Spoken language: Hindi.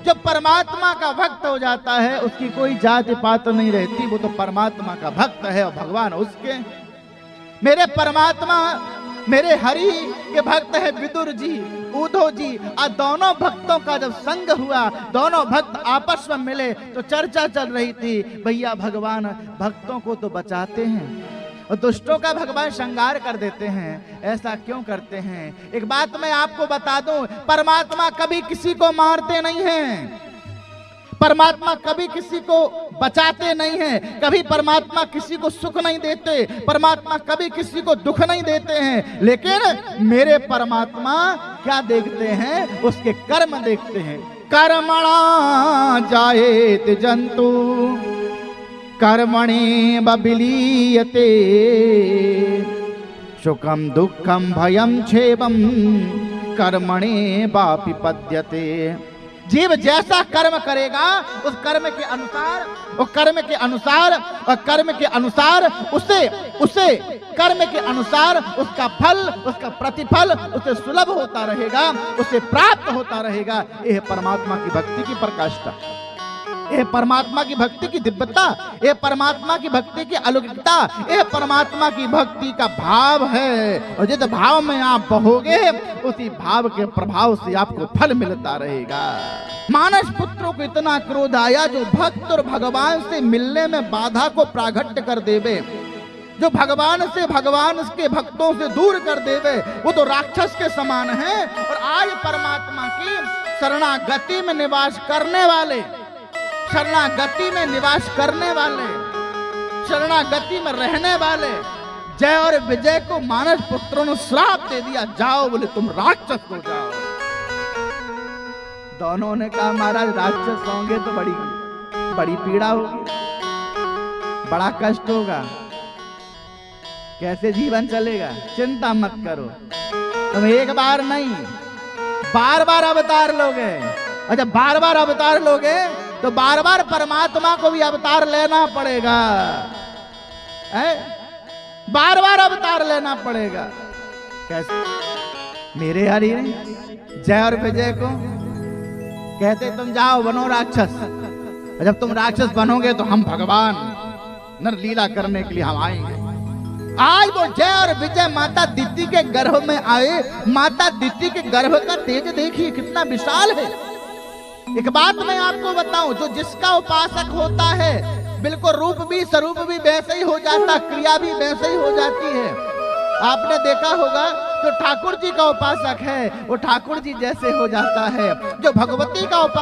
जो परमात्मा का भक्त हो जाता है उसकी कोई जाति पात नहीं रहती, वो तो परमात्मा का भक्त है और भगवान उसके। मेरे परमात्मा मेरे हरि के भक्त है विदुर जी, उद्धव जी, और दोनों भक्तों का जब संग हुआ, दोनों भक्त आपस में मिले तो चर्चा चल रही थी, भैया भगवान भक्तों को तो बचाते हैं और दुष्टों का भगवान श्रृंगार कर देते हैं, ऐसा क्यों करते हैं? एक बात मैं आपको बता दूं, परमात्मा कभी किसी को मारते नहीं हैं, परमात्मा कभी किसी को बचाते नहीं हैं, कभी परमात्मा किसी को सुख नहीं देते, परमात्मा कभी किसी को दुख नहीं देते हैं। लेकिन मेरे परमात्मा क्या देखते हैं? उसके कर्म देखते हैं। कर्मणा जायेत जंतु कर्मणि बबिलीयते सुखम दुखम भयम क्षेमम कर्मणि वापि पद्यते। जीव जैसा कर्म करेगा उस कर्म के अनुसार, और कर्म के अनुसार, और कर्म के अनुसार उसे कर्म के अनुसार उसका फल, उसका प्रतिफल उसे सुलभ होता रहेगा, उसे प्राप्त होता रहेगा। यह परमात्मा की भक्ति की प्रकाष्ठा, यह परमात्मा की भक्ति की दिव्यता, यह परमात्मा की भक्ति की अलौकिकता, यह परमात्मा की भक्ति का भाव है। और जिस भाव में आप बहोगे उसी भाव के प्रभाव से आपको फल मिलता रहेगा। मानस पुत्रों को इतना क्रोध आया, जो भक्त और भगवान से मिलने में बाधा को प्रागट्य कर देवे, जो भगवान से, भगवान के भक्तों से दूर कर देवे, वो तो राक्षस के समान है। और आज परमात्मा की शरणागति में निवास करने वाले, शरणागति में निवास करने वाले, शरणागति में रहने वाले जय और विजय को मानस पुत्रों ने श्राप दे दिया, जाओ बोले तुम राक्षस हो जाओ। दोनों ने कहा महाराज राक्षस होंगे तो बड़ी पीड़ा होगी, बड़ा कष्ट होगा, कैसे जीवन चलेगा? चिंता मत करो, तुम एक बार नहीं बार बार अवतार लोगे, और जब बार बार अवतार लोगे तो बार बार परमात्मा को भी अवतार लेना पड़ेगा, बार बार अवतार लेना पड़ेगा। कैसे? मेरे हरि जय और विजय को कहते तुम जाओ बनो राक्षस, जब तुम राक्षस बनोगे तो हम भगवान नर लीला करने के लिए हम आएंगे। आज वो जय और विजय माता दिति के गर्भ में आए, माता दिति के गर्भ का तेज देखिए कितना विशाल है। एक बात मैं आपको बताऊं, जो जिसका उपासक होता है बिल्कुल रूप भी स्वरूप भी वैसे ही हो जाता, क्रिया भी वैसे ही हो जाती है। आपने देखा होगा जो ठाकुर जी का उपासक है वो ठाकुर जी जैसे हो जाता है, जो भगवती का